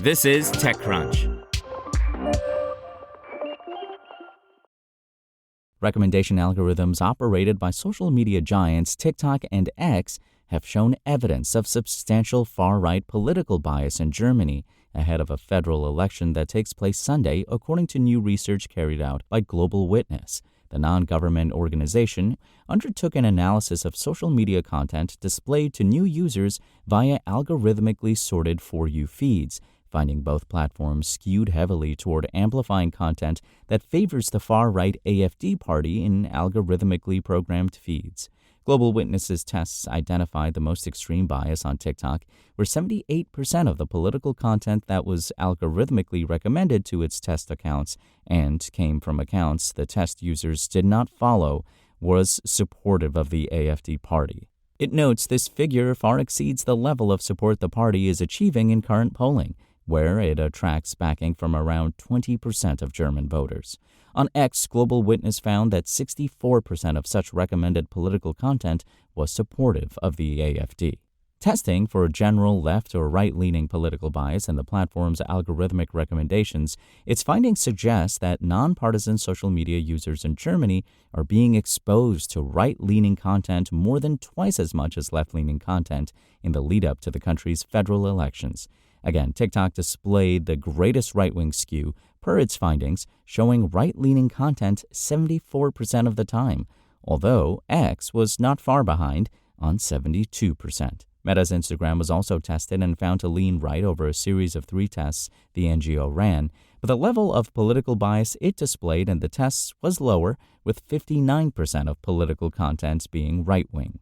This is TechCrunch. Recommendation algorithms operated by social media giants TikTok and X have shown evidence of substantial far-right political bias in Germany ahead of a federal election that takes place Sunday, according to new research carried out by Global Witness. The non-government organization undertook an analysis of social media content displayed to new users via algorithmically sorted For You feeds, finding both platforms skewed heavily toward amplifying content that favors the far-right AfD party in algorithmically programmed feeds. Global Witness's tests identified the most extreme bias on TikTok, where 78% of the political content that was algorithmically recommended to its test accounts and came from accounts the test users did not follow was supportive of the AfD party. It notes this figure far exceeds the level of support the party is achieving in current polling, where it attracts backing from around 20% of German voters. On X, Global Witness found that 64% of such recommended political content was supportive of the AfD. Testing for general left or right-leaning political bias in the platform's algorithmic recommendations, its findings suggest that nonpartisan social media users in Germany are being exposed to right-leaning content more than twice as much as left-leaning content in the lead-up to the country's federal elections. Again, TikTok displayed the greatest right-wing skew per its findings, showing right-leaning content 74% of the time, although X was not far behind on 72%. Meta's Instagram was also tested and found to lean right over a series of 3 tests the NGO ran, but the level of political bias it displayed in the tests was lower, with 59% of political content being right-wing.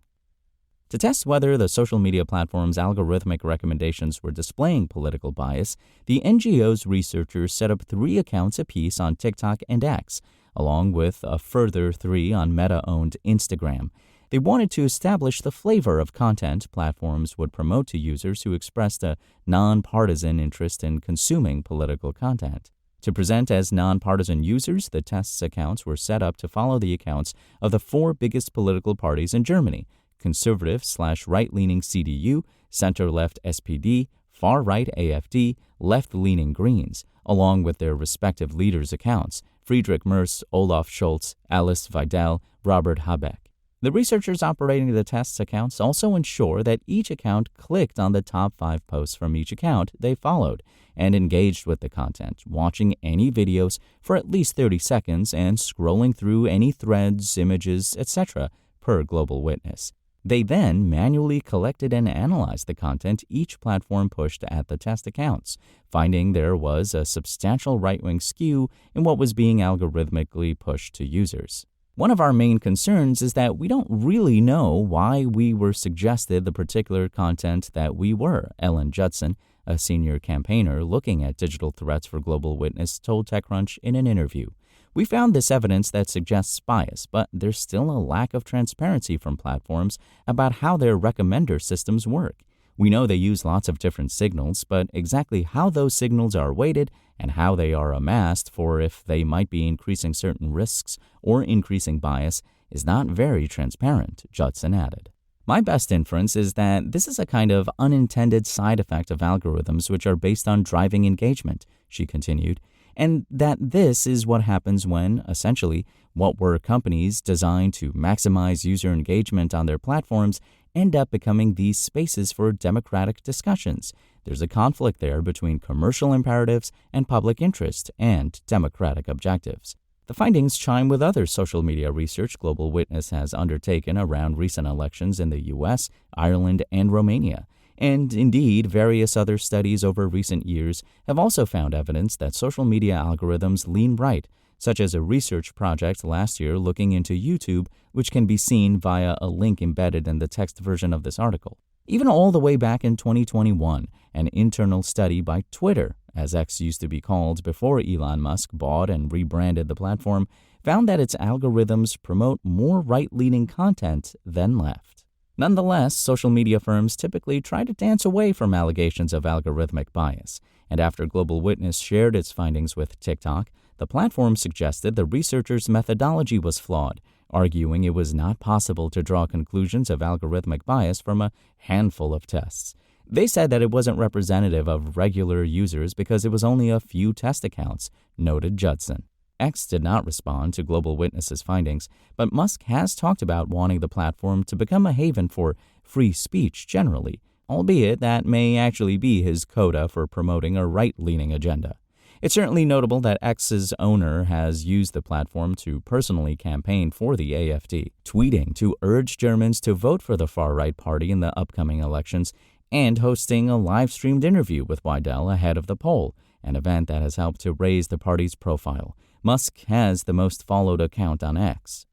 To test whether the social media platform's algorithmic recommendations were displaying political bias, the NGO's researchers set up 3 accounts apiece on TikTok and X, along with a further 3 on Meta-owned Instagram. They wanted to establish the flavor of content platforms would promote to users who expressed a nonpartisan interest in consuming political content. To present as nonpartisan users, the test's accounts were set up to follow the accounts of the 4 biggest political parties in Germany: conservative/right-leaning CDU, center-left SPD, far-right AfD, left-leaning Greens, along with their respective leaders' accounts: Friedrich Merz, Olaf Scholz, Alice Weidel, Robert Habeck. The researchers operating the test's accounts also ensure that each account clicked on the top 5 posts from each account they followed and engaged with the content, watching any videos for at least 30 seconds and scrolling through any threads, images, etc., per Global Witness. They then manually collected and analyzed the content each platform pushed at the test accounts, finding there was a substantial right-wing skew in what was being algorithmically pushed to users. One of our main concerns is that we don't really know why we were suggested the particular content that we were, Ellen Judson, a senior campaigner looking at digital threats for Global Witness, told TechCrunch in an interview. We found this evidence that suggests bias, but there's still a lack of transparency from platforms about how their recommender systems work. We know they use lots of different signals, but exactly how those signals are weighted and how they are amassed for if they might be increasing certain risks or increasing bias is not very transparent, Judson added. My best inference is that this is a kind of unintended side effect of algorithms which are based on driving engagement, she continued, and that this is what happens when, essentially, what were companies designed to maximize user engagement on their platforms end up becoming these spaces for democratic discussions. There's a conflict there between commercial imperatives and public interest and democratic objectives. The findings chime with other social media research Global Witness has undertaken around recent elections in the U.S., Ireland, and Romania. And indeed, various other studies over recent years have also found evidence that social media algorithms lean right, such as a research project last year looking into YouTube, which can be seen via a link embedded in the text version of this article. Even all the way back in 2021, an internal study by Twitter, as X used to be called before Elon Musk bought and rebranded the platform, found that its algorithms promote more right-leaning content than left. Nonetheless, social media firms typically try to dance away from allegations of algorithmic bias, and after Global Witness shared its findings with TikTok, the platform suggested the researchers' methodology was flawed, arguing it was not possible to draw conclusions of algorithmic bias from a handful of tests. They said that it wasn't representative of regular users because it was only a few test accounts, noted Judson. X did not respond to Global Witness's findings, but Musk has talked about wanting the platform to become a haven for free speech generally, albeit that may actually be his coda for promoting a right-leaning agenda. It's certainly notable that X's owner has used the platform to personally campaign for the AfD, tweeting to urge Germans to vote for the far-right party in the upcoming elections and hosting a live-streamed interview with Weidel ahead of the poll, an event that has helped to raise the party's profile. Musk has the most followed account on X.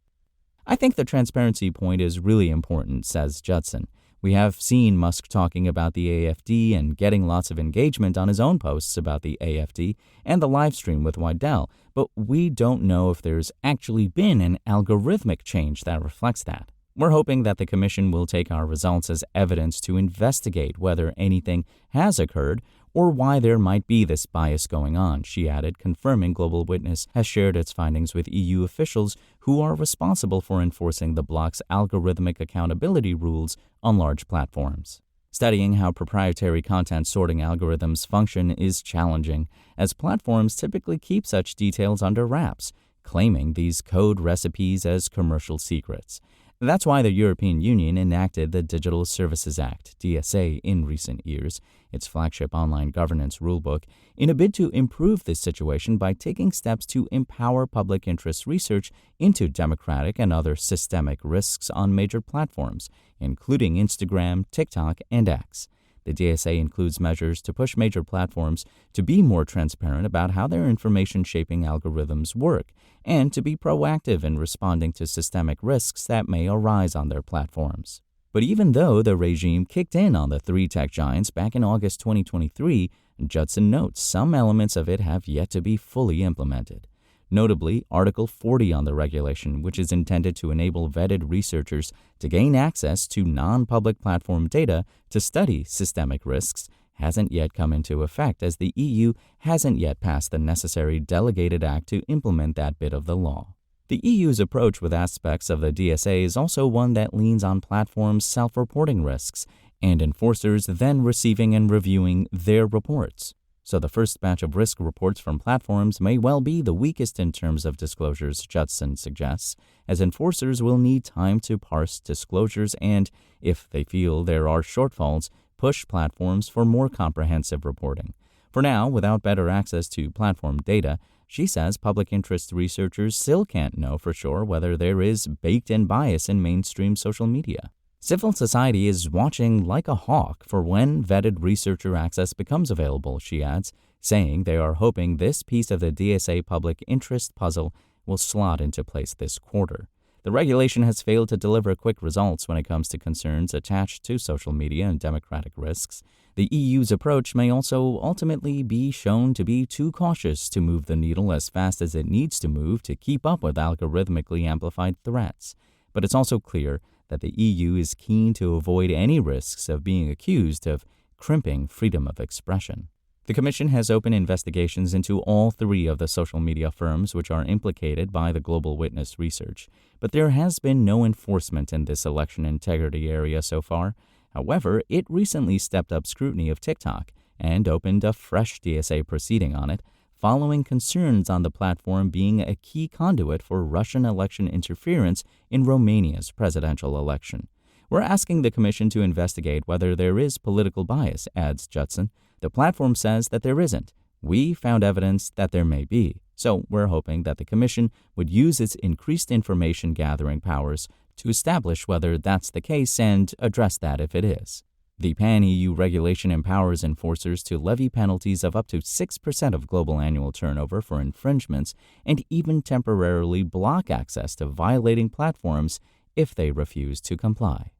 I think the transparency point is really important, says Judson. We have seen Musk talking about the AfD and getting lots of engagement on his own posts about the AfD and the live stream with Weidel, but we don't know if there's actually been an algorithmic change that reflects that. We're hoping that the Commission will take our results as evidence to investigate whether anything has occurred or why there might be this bias going on, she added, confirming Global Witness has shared its findings with EU officials who are responsible for enforcing the bloc's algorithmic accountability rules on large platforms. Studying how proprietary content sorting algorithms function is challenging, as platforms typically keep such details under wraps, claiming these code recipes as commercial secrets. That's why the European Union enacted the Digital Services Act, DSA, in recent years, its flagship online governance rulebook, in a bid to improve this situation by taking steps to empower public interest research into democratic and other systemic risks on major platforms, including Instagram, TikTok, and X. The DSA includes measures to push major platforms to be more transparent about how their information-shaping algorithms work and to be proactive in responding to systemic risks that may arise on their platforms. But even though the regime kicked in on the three tech giants back in August 2023, Judson notes some elements of it have yet to be fully implemented. Notably, Article 40 on the regulation, which is intended to enable vetted researchers to gain access to non-public platform data to study systemic risks, hasn't yet come into effect as the EU hasn't yet passed the necessary delegated act to implement that bit of the law. The EU's approach with aspects of the DSA is also one that leans on platforms' self-reporting risks and enforcers then receiving and reviewing their reports. So the first batch of risk reports from platforms may well be the weakest in terms of disclosures, Judson suggests, as enforcers will need time to parse disclosures and, if they feel there are shortfalls, push platforms for more comprehensive reporting. For now, without better access to platform data, she says public interest researchers still can't know for sure whether there is baked-in bias in mainstream social media. Civil society is watching like a hawk for when vetted researcher access becomes available, she adds, saying they are hoping this piece of the DSA public interest puzzle will slot into place this quarter. The regulation has failed to deliver quick results when it comes to concerns attached to social media and democratic risks. The EU's approach may also ultimately be shown to be too cautious to move the needle as fast as it needs to move to keep up with algorithmically amplified threats. But it's also clear that the EU is keen to avoid any risks of being accused of crimping freedom of expression. The Commission has opened investigations into all three of the social media firms which are implicated by the Global Witness research, but there has been no enforcement in this election integrity area so far. However, it recently stepped up scrutiny of TikTok and opened a fresh DSA proceeding on it, following concerns on the platform being a key conduit for Russian election interference in Romania's presidential election. We're asking the Commission to investigate whether there is political bias, adds Judson. The platform says that there isn't. We found evidence that there may be. So we're hoping that the Commission would use its increased information gathering powers to establish whether that's the case and address that if it is. The pan-EU regulation empowers enforcers to levy penalties of up to 6% of global annual turnover for infringements and even temporarily block access to violating platforms if they refuse to comply.